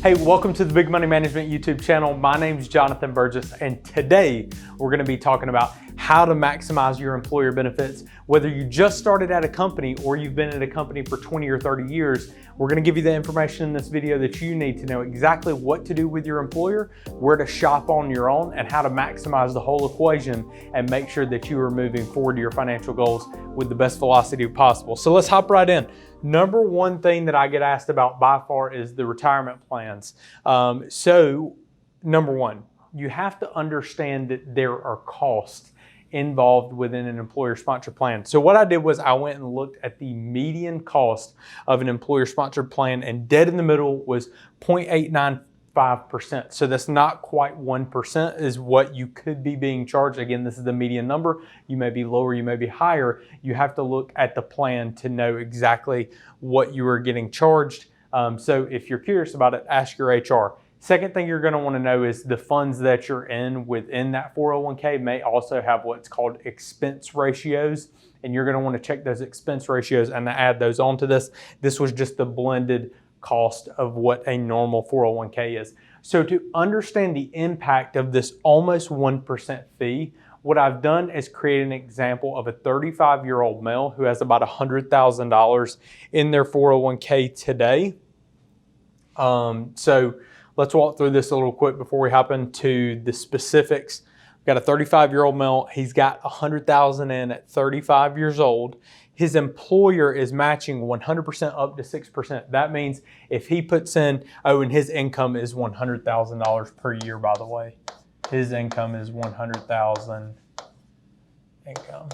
Hey, welcome to the Big Money Management YouTube channel. My name is Jonathan Burgess, and today we're going to be talking about how to maximize your employer benefits. Whether you just started at a company or you've been at a company for 20 or 30 years, we're going to give you the information in this video that you need to know exactly what to do with your employer, where to shop on your own, and how to maximize the whole equation and make sure that you are moving forward to your financial goals with the best velocity possible. So let's hop right in. Number one thing that I get asked about by far is the retirement plans. So number one, you have to understand that there are costs involved within an employer sponsored plan. So what I did was I went and looked at the median cost of an employer sponsored plan, and dead in the middle was 0.895%. So that's not quite 1% is what you could be being charged. Again, this is the median number. You may be lower, you may be higher. You have to look at the plan to know exactly what you are getting charged. So if you're curious about it, ask your HR. Second thing you're going to want to know is the funds that you're in within that 401k may also have what's called expense ratios, and you're going to want to check those expense ratios and add those onto this. This was just the blended cost of what a normal 401k is. So to understand the impact of this almost 1% fee, what I've done is create an example of a 35-year-old male who has about $100,000 in their 401k today. So let's walk through this a little quick before we hop into the specifics. We've got a 35-year-old male. He's got $100,000 in at 35 years old. His employer is matching 100% up to 6%. That means if he puts in, and his income is $100,000 per year, by the way. His income is $100,000 income.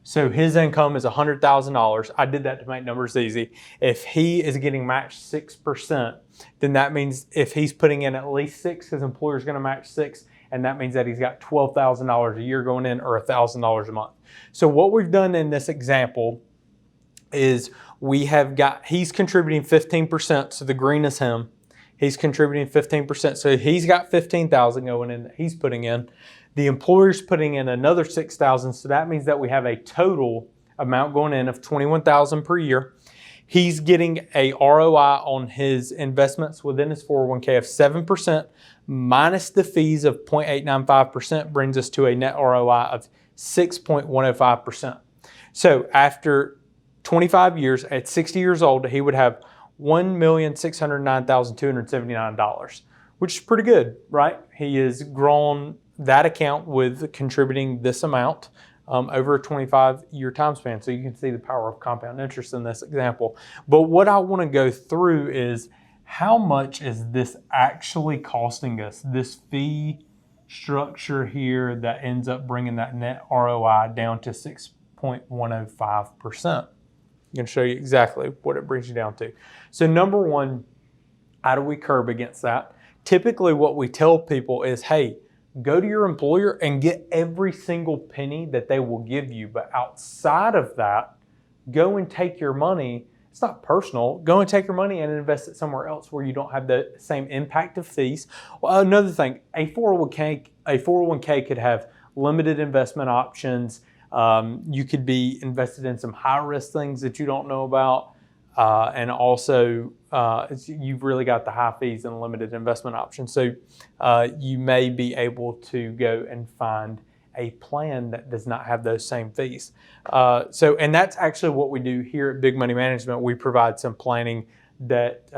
So his income is $100,000. I did that to make numbers easy. If he is getting matched 6%, then that means if he's putting in at least 6, his employer is going to match 6, and that means that he's got $12,000 a year going in, or $1,000 a month. So what we've done in this example is he's contributing 15%, so the green is him. He's contributing 15%, so he's got $15,000 going in that he's putting in. The employer's putting in another $6,000, so that means that we have a total amount going in of $21,000 per year. He's getting a ROI on his investments within his 401k of 7%, minus the fees of 0.895% brings us to a net ROI of 6.105%. So after 25 years, at 60 years old, he would have $1,609,279, which is pretty good, right? He has grown that account with contributing this amount over a 25-year time span. So you can see the power of compound interest in this example. But what I want to go through is how much is this actually costing us, this fee structure here that ends up bringing that net ROI down to 6.105%. I'm going to show you exactly what it brings you down to. So number one, how do we curb against that? Typically what we tell people is, hey, go to your employer and get every single penny that they will give you. But outside of that, go and take your money. It's not personal. Go and take your money and invest it somewhere else where you don't have the same impact of fees. Well, another thing, a 401k could have limited investment options. You could be invested in some high-risk things that you don't know about. And also, you've really got the high fees and limited investment options. So you may be able to go and find a plan that does not have those same fees. And that's actually what we do here at Big Money Management. We provide some planning that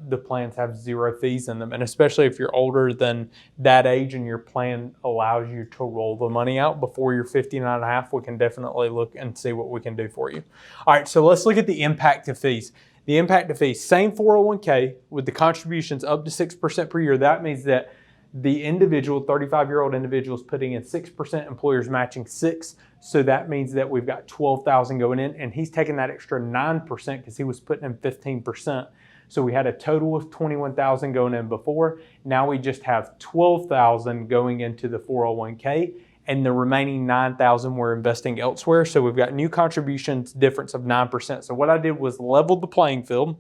the plans have 0 fees in them. And especially if you're older than that age and your plan allows you to roll the money out before you're 59 and a half, we can definitely look and see what we can do for you. All right, so let's look at the impact of fees. The impact of fees, same 401k with the contributions up to 6% per year. That means that the individual, 35-year-old individual, is putting in 6%, employers matching 6%. So that means that we've got $12,000 going in, and he's taking that extra 9% because he was putting in 15%. So we had a total of $21,000 going in before. Now we just have $12,000 going into the 401k, and the remaining $9,000 we're investing elsewhere. So we've got new contributions difference of 9%. So what I did was level the playing field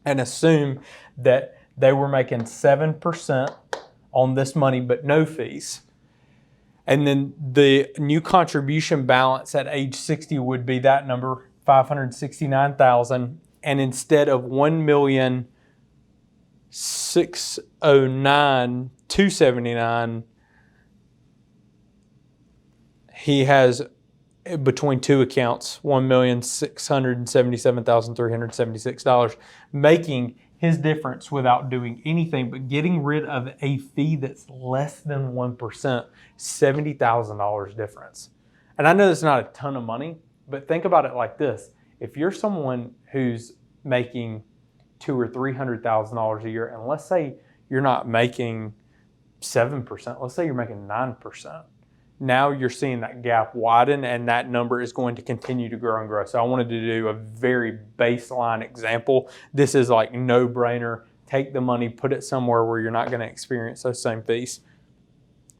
and assume that they were making 7% on this money, but no fees. And then the new contribution balance at age 60 would be that number, $569,000. and instead of 1,609,279, he has between two accounts $1,677,376, making his difference without doing anything but getting rid of a fee that's less than 1%, $70,000 difference. And I know that's not a ton of money, but think about it like this. If you're someone who's making $200,000 or $300,000 a year, and let's say you're not making 7%, let's say you're making 9%. Now you're seeing that gap widen, and that number is going to continue to grow and grow. So I wanted to do a very baseline example. This is like no brainer. Take the money, put it somewhere where you're not going to experience those same fees,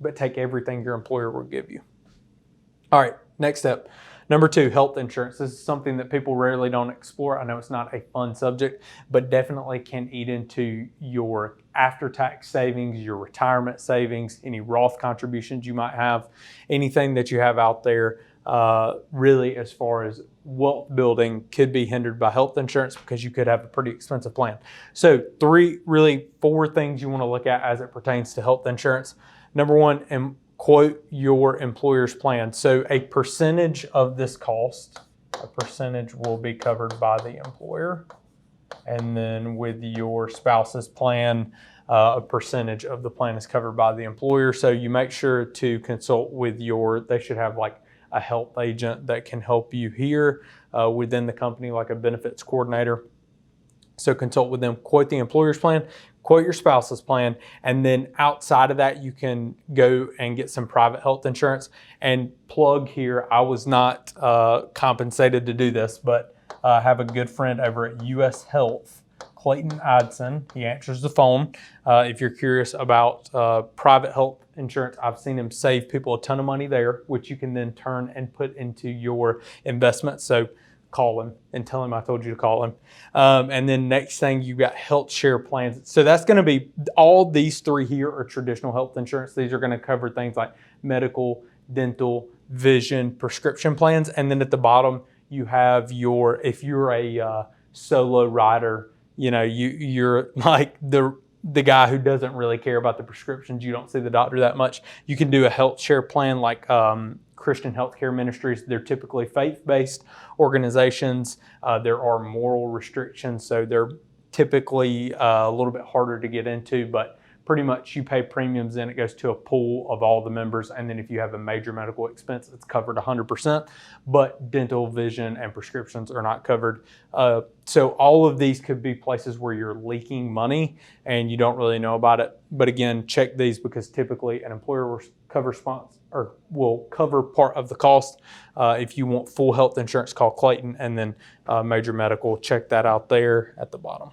but take everything your employer will give you. All right, next step. Number 2, health insurance. This is something that people rarely don't explore. I know it's not a fun subject, but definitely can eat into your after-tax savings, your retirement savings, any Roth contributions you might have, anything that you have out there. Really, as far as wealth building, could be hindered by health insurance because you could have a pretty expensive plan. So 4 things you want to look at as it pertains to health insurance. Number 1, and quote your employer's plan. So a percentage of this cost, a percentage will be covered by the employer. And then with your spouse's plan, a percentage of the plan is covered by the employer. So you make sure to consult with they should have like a health agent that can help you here within the company, like a benefits coordinator. So consult with them, quote the employer's plan, quote your spouse's plan, and then outside of that, you can go and get some private health insurance. And plug here, I was not compensated to do this, but I have a good friend over at US Health, Clayton Idson. He answers the phone. If you're curious about private health insurance, I've seen him save people a ton of money there, which you can then turn and put into your investments. So call him and tell him I told you to call him. And then next thing, you got health share plans. So that's going to be, all these 3 here are traditional health insurance. These are going to cover things like medical, dental, vision, prescription plans. And then at the bottom, you have if you're a solo rider, you're like the guy who doesn't really care about the prescriptions. You don't see the doctor that much. You can do a health share plan like Christian Healthcare Ministries. They're typically faith-based organizations. There are moral restrictions, so they're typically a little bit harder to get into, but pretty much you pay premiums and it goes to a pool of all the members. And then if you have a major medical expense, it's covered 100%, but dental, vision, and prescriptions are not covered. So all of these could be places where you're leaking money and you don't really know about it. But again, check these because typically an employer will cover part of the cost. If you want full health insurance, call Clayton, and then major medical, check that out there at the bottom.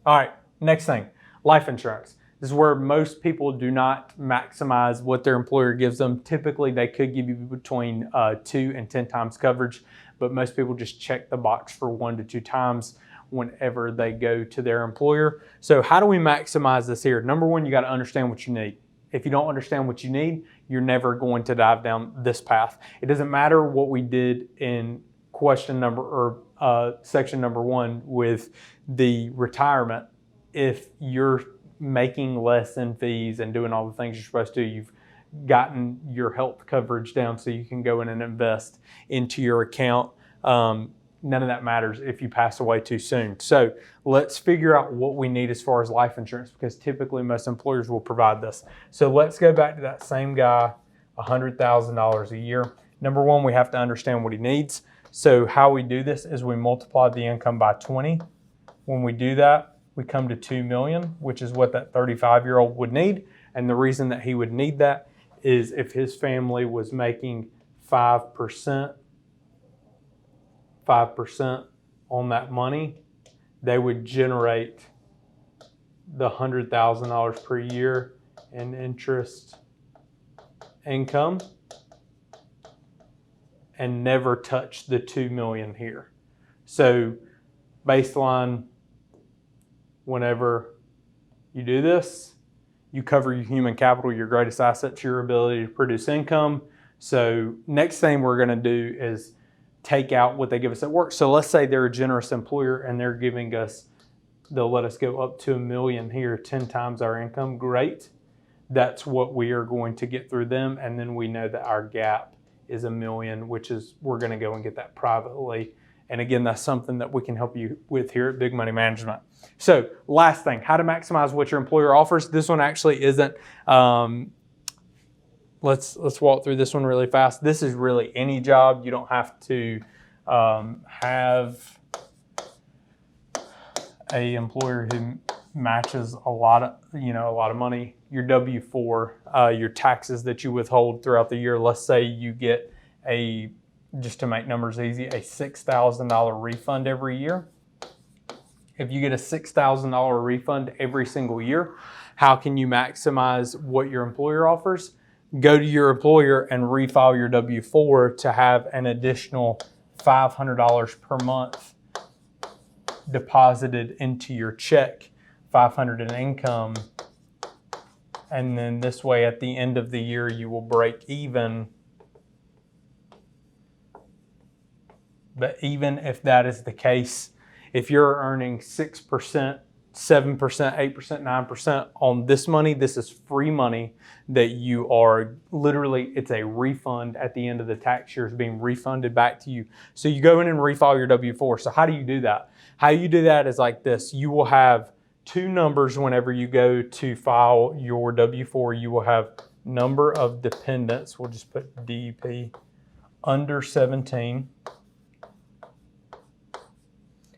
All right. Next thing, life insurance. This is where most people do not maximize what their employer gives them. Typically, they could give you between 2 and 10 times coverage, but most people just check the box for 1 to 2 times whenever they go to their employer. So how do we maximize this here? Number 1, you got to understand what you need. If you don't understand what you need, you're never going to dive down this path. It doesn't matter what we did in section number 1 with the retirement. If you're making less in fees and doing all the things you're supposed to, you've gotten your health coverage down so you can go in and invest into your account. None of that matters if you pass away too soon. So let's figure out what we need as far as life insurance, because typically most employers will provide this. So let's go back to that same guy, $100,000 a year. Number 1, we have to understand what he needs. So how we do this is we multiply the income by 20. When we do that, we come to $2 million, which is what that 35-year-old would need. And the reason that he would need that is if his family was making 5% on that money, they would generate the $100,000 per year in interest income and never touch the $2 million here. So baseline, whenever you do this, you cover your human capital, your greatest asset, your ability to produce income. So next thing we're going to do is take out what they give us at work. So let's say they're a generous employer and they're giving us, they'll let us go up to $1 million here, 10 times our income. Great. That's what we are going to get through them. And then we know that our gap is $1 million, which is, we're going to go and get that privately. And again, that's something that we can help you with here at Big Money Management. So last thing, how to maximize what your employer offers. This one actually isn't, let's walk through this one really fast. This is really any job. You don't have to have a employer who matches a lot of money. Your W-4, your taxes that you withhold throughout the year. Let's say you get just to make numbers easy, a $6,000 refund every year. If you get a $6,000 refund every single year, how can you maximize what your employer offers? Go to your employer and refile your W-4 to have an additional $500 per month deposited into your check, $500 in income. And then this way at the end of the year, you will break even. But even if that is the case, if you're earning 6%, 7%, 8%, 9% on this money, this is free money that you are literally, it's a refund at the end of the tax year is being refunded back to you. So you go in and refile your W-4. So how do you do that? How you do that is like this. You will have two numbers whenever you go to file your W-4. You will have number of dependents. We'll just put DEP under 17.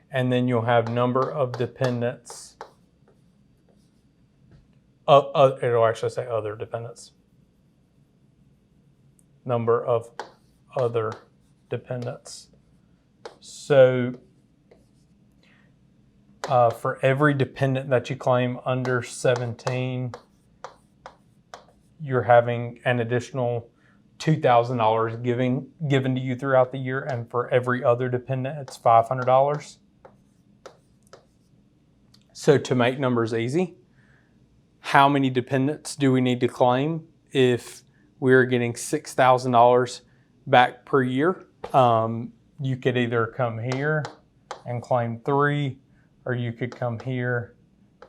And then you'll have number of dependents. It'll actually say other dependents. Number of other dependents. So for every dependent that you claim under 17, you're having an additional $2,000 given to you throughout the year. And for every other dependent, it's $500. So to make numbers easy, how many dependents do we need to claim if we're getting $6,000 back per year? You could either come here and claim 3, or you could come here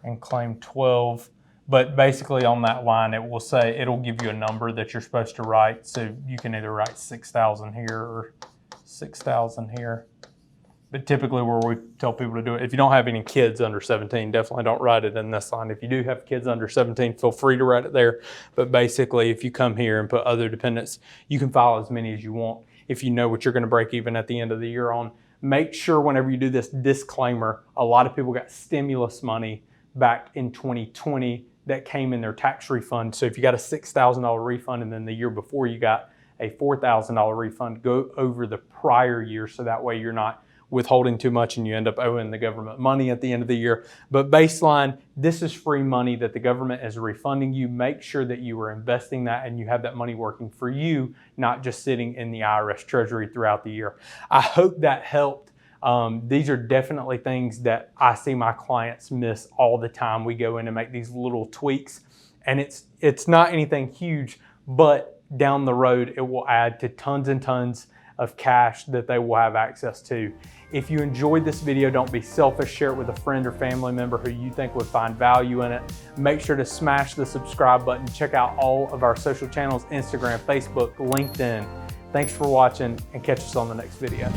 and claim 12. But basically on that line, it will say, it'll give you a number that you're supposed to write. So you can either write 6,000 here or 6,000 here. But typically where we tell people to do it, if you don't have any kids under 17, definitely don't write it in this line. If you do have kids under 17, feel free to write it there. But basically, if you come here and put other dependents, you can file as many as you want if you know what you're going to break even at the end of the year on. Make sure whenever you do this disclaimer, a lot of people got stimulus money back in 2020 that came in their tax refund. So if you got a $6,000 refund and then the year before you got a $4,000 refund, go over the prior year so that way you're not withholding too much and you end up owing the government money at the end of the year. But baseline, this is free money that the government is refunding you. Make sure that you are investing that and you have that money working for you, not just sitting in the IRS treasury throughout the year. I hope that helped. These are definitely things that I see my clients miss all the time. We go in and make these little tweaks, and it's not anything huge, but down the road, it will add to tons and tons of cash that they will have access to. If you enjoyed this video, don't be selfish. Share it with a friend or family member who you think would find value in it. Make sure to smash the subscribe button. Check out all of our social channels, Instagram, Facebook, LinkedIn. Thanks for watching, and catch us on the next video.